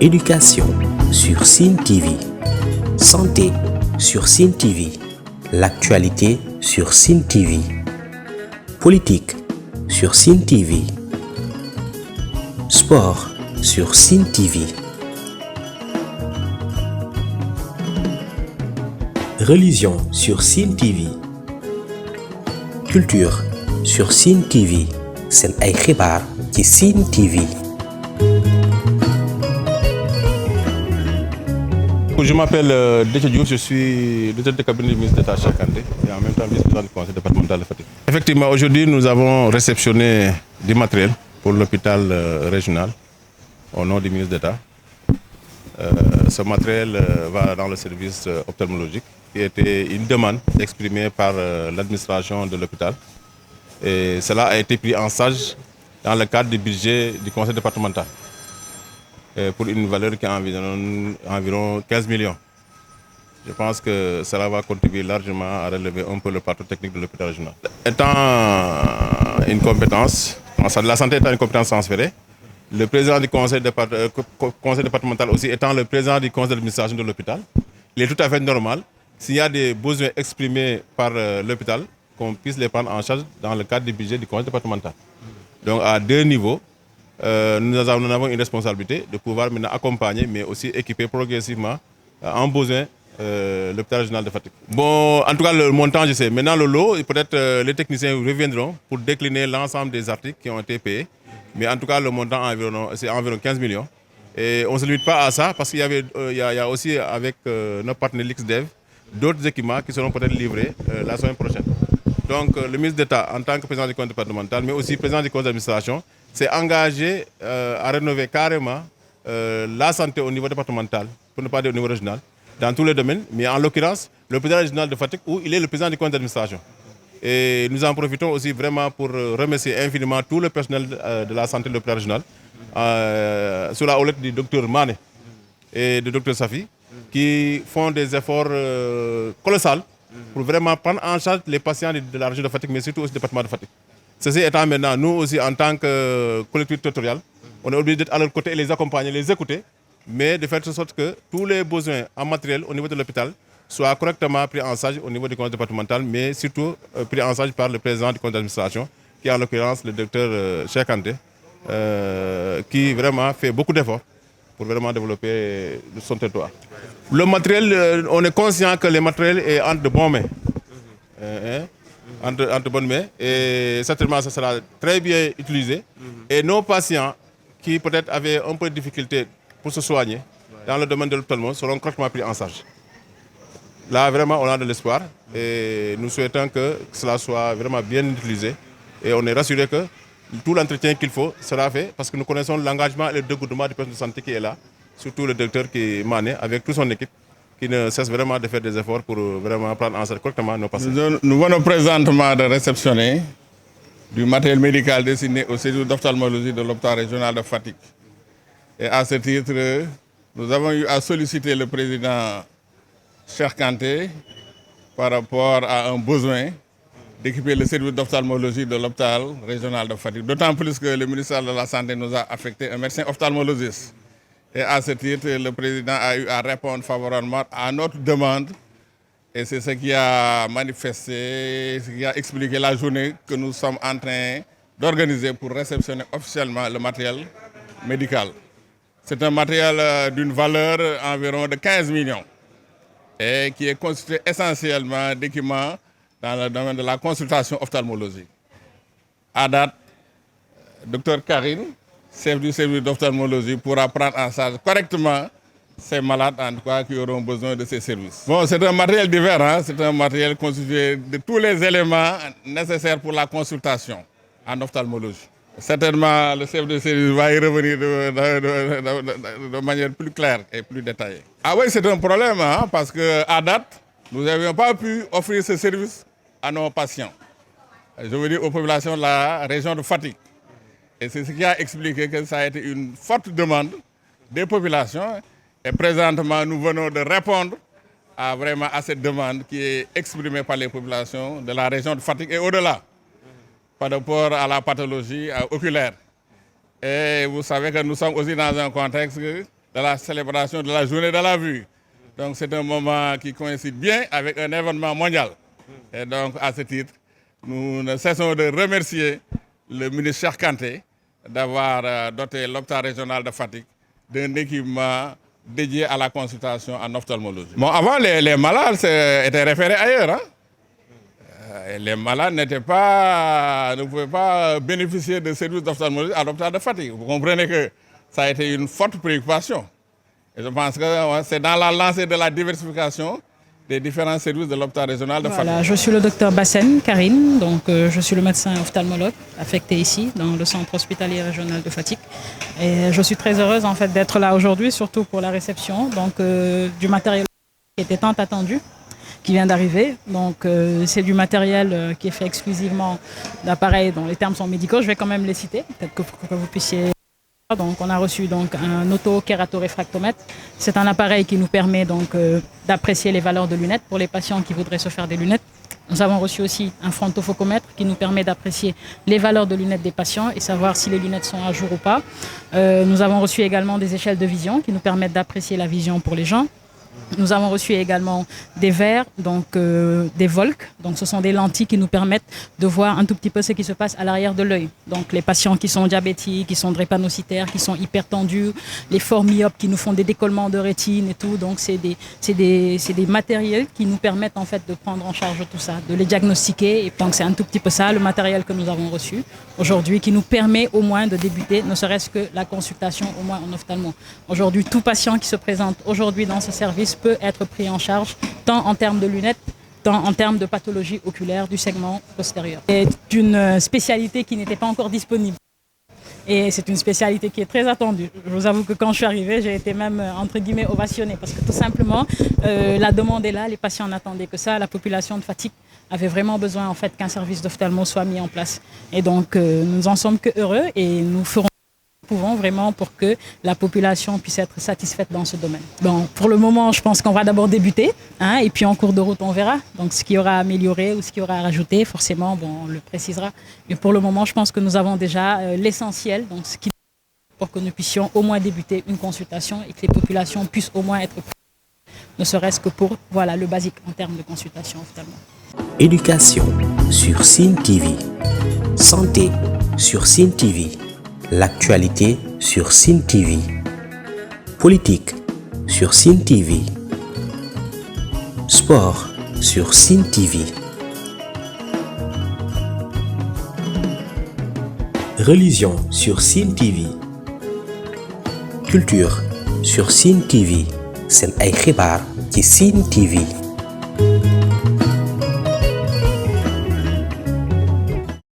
Éducation sur Sen TV. Santé sur Sen TV. L'actualité sur Sen TV. Politique sur Sen TV. Sport sur Sen TV. Religion sur Sen TV. Culture sur Sen TV. Sen ay xibaar ci Sen TV. Je m'appelle Déthié Diouf, je suis directeur de cabinet du ministre d'État Cheikh Kanté et en même temps vice-président du conseil départemental de Fatick. Effectivement, aujourd'hui, nous avons réceptionné du matériel pour l'hôpital régional au nom du ministre d'État. Ce matériel va dans le service ophtalmologique qui était une demande exprimée par l'administration de l'hôpital. Et cela a été pris en charge dans le cadre du budget du conseil départemental pour une valeur qui est environ 15 millions. Je pense que cela va contribuer largement à relever un peu le plateau technique de l'hôpital régional. Étant une compétence, la santé étant une compétence transférée, le président du conseil départemental aussi étant le président du conseil d'administration de l'hôpital, il est tout à fait normal, s'il y a des besoins exprimés par l'hôpital, qu'on puisse les prendre en charge dans le cadre du budget du conseil départemental. Donc à deux niveaux, nous avons une responsabilité de pouvoir maintenant accompagner, mais aussi équiper progressivement en besoin l'hôpital régional de Fatick. Bon, en tout cas, le montant, je sais. Maintenant, le lot, peut-être les techniciens reviendront pour décliner l'ensemble des articles qui ont été payés. Mais en tout cas, le montant, c'est environ 15 millions. Et on ne se limite pas à ça, parce qu'il y a aussi, avec nos partenaires l'XDEV, d'autres équipements qui seront peut-être livrés la semaine prochaine. Donc, le ministre d'État, en tant que président du conseil départemental, mais aussi président du conseil d'administration, s'est engagé à rénover carrément la santé au niveau départemental, pour ne pas dire au niveau régional, dans tous les domaines, mais en l'occurrence, le président régional de Fatick, où il est le président du conseil d'administration. Et nous en profitons aussi vraiment pour remercier infiniment tout le personnel de la santé de l'hôpital régional, sous la houlette du docteur Mané et du docteur Safi, qui font des efforts colossaux pour vraiment prendre en charge les patients de la région de Fatick, mais surtout aussi du département de Fatick. Ceci étant maintenant, nous aussi en tant que collectivité territoriale, on est obligé d'être à leur côté et les accompagner, les écouter, mais de faire de sorte que tous les besoins en matériel au niveau de l'hôpital soient correctement pris en charge au niveau du conseil départemental, mais surtout pris en charge par le président du conseil d'administration, qui est en l'occurrence le docteur Cheikh Kanté, qui vraiment fait beaucoup d'efforts pour vraiment développer son territoire. Le matériel, on est conscient que le matériel est entre de bonnes mains. Entre bonnes mains, et certainement ça sera très bien utilisé. Et nos patients qui peut-être avaient un peu de difficulté pour se soigner dans le domaine de l'ophtalmo seront correctement pris en charge. Là vraiment on a de l'espoir et nous souhaitons que cela soit vraiment bien utilisé et on est rassuré que tout l'entretien qu'il faut sera fait parce que nous connaissons l'engagement et le dévouement du personnel de santé qui est là, surtout le docteur qui est Mané avec toute son équipe, qui ne cesse vraiment de faire des efforts pour vraiment prendre en charge correctement nos patients. Nous venons présentement de réceptionner du matériel médical destiné au service d'ophtalmologie de l'hôpital régional de Fatick. Et à ce titre, nous avons eu à solliciter le président Cheikh Kanté par rapport à un besoin d'équiper le service d'ophtalmologie de l'hôpital régional de Fatick. D'autant plus que le ministère de la Santé nous a affecté un médecin ophtalmologiste. Et à ce titre, le président a eu à répondre favorablement à notre demande. Et c'est ce qui a manifesté, ce qui a expliqué la journée que nous sommes en train d'organiser pour réceptionner officiellement le matériel médical. C'est un matériel d'une valeur environ de 15 millions et qui est constitué essentiellement d'équipements dans le domaine de la consultation ophtalmologique. À date, Dr Karine, chef du service d'ophtalmologie, pourra prendre en charge correctement ces malades en tout cas qui auront besoin de ces services. Bon, c'est un matériel divers, c'est un matériel constitué de tous les éléments nécessaires pour la consultation en ophtalmologie. Certainement, le chef de service va y revenir de manière plus claire et plus détaillée. Ah oui, c'est un problème, parce qu'à date, nous n'avions pas pu offrir ce service à nos patients. Je veux dire aux populations de la région de Fatick. Et c'est ce qui a expliqué que ça a été une forte demande des populations. Et présentement, nous venons de répondre à cette demande qui est exprimée par les populations de la région de Fatick et au-delà, par rapport à la pathologie oculaire. Et vous savez que nous sommes aussi dans un contexte de la célébration de la journée de la vue. Donc c'est un moment qui coïncide bien avec un événement mondial. Et donc à ce titre, nous ne cessons de remercier le ministre Cheikh Kanté d'avoir doté l'hôpital régional de Fatick d'un équipement dédié à la consultation en ophtalmologie. Bon, avant, les malades étaient référés ailleurs. Les malades ne pouvaient pas bénéficier de services d'ophtalmologie à l'hôpital de Fatick. Vous comprenez que ça a été une forte préoccupation. Et je pense que c'est dans la lancée de la diversification des différents services de l'hôpital régional de Fatick. Voilà, je suis le docteur Bassène Karine, donc je suis le médecin ophtalmologue affecté ici dans le centre hospitalier régional de Fatick. Et je suis très heureuse en fait d'être là aujourd'hui, surtout pour la réception donc, du matériel qui était tant attendu, qui vient d'arriver. Donc c'est du matériel qui est fait exclusivement d'appareils dont les termes sont médicaux. Je vais quand même les citer, peut-être que pour que vous puissiez... Donc, on a reçu donc, un auto-kératoréfractomètre. C'est un appareil qui nous permet donc, d'apprécier les valeurs de lunettes pour les patients qui voudraient se faire des lunettes. Nous avons reçu aussi un frontofocomètre qui nous permet d'apprécier les valeurs de lunettes des patients et savoir si les lunettes sont à jour ou pas. Nous avons reçu également des échelles de vision qui nous permettent d'apprécier la vision pour les gens. Nous avons reçu également des verres, donc des Volk. Donc, ce sont des lentilles qui nous permettent de voir un tout petit peu ce qui se passe à l'arrière de l'œil. Donc, les patients qui sont diabétiques, qui sont drépanocytaires, qui sont hypertendus, les forts myopes qui nous font des décollements de rétine et tout. Donc, c'est des matériels qui nous permettent en fait de prendre en charge tout ça, de les diagnostiquer. Et donc, c'est un tout petit peu ça, le matériel que nous avons reçu aujourd'hui, qui nous permet au moins de débuter, ne serait-ce que la consultation au moins en ophtalmo. Aujourd'hui, tout patient qui se présente aujourd'hui dans ce service peut être pris en charge tant en termes de lunettes, tant en termes de pathologie oculaire du segment postérieur. C'est une spécialité qui n'était pas encore disponible. Et c'est une spécialité qui est très attendue. Je vous avoue que quand je suis arrivée, j'ai été même, entre guillemets, ovationnée. Parce que tout simplement, la demande est là, les patients n'attendaient que ça. La population de Fatick avait vraiment besoin en fait, qu'un service d'ophtalmo soit mis en place. Et donc, nous en sommes que heureux et nous ferons pouvons vraiment pour que la population puisse être satisfaite dans ce domaine. Bon, pour le moment, je pense qu'on va d'abord débuter, et puis en cours de route, on verra. Donc, ce qu'il y aura à améliorer ou ce qu'il y aura à rajouter, forcément, bon, on le précisera. Mais pour le moment, je pense que nous avons déjà l'essentiel, donc ce qui pour que nous puissions au moins débuter une consultation et que les populations puissent au moins être ne serait-ce que pour voilà, le basique en termes de consultation ophtalmo. Éducation sur Sine TV. Santé sur Sine TV. L'actualité sur Sine TV. Politique sur Sine TV. Sport sur Sine TV. Religion sur Sine TV. Culture sur Sine TV. Seen ay xibaar ci Sine TV.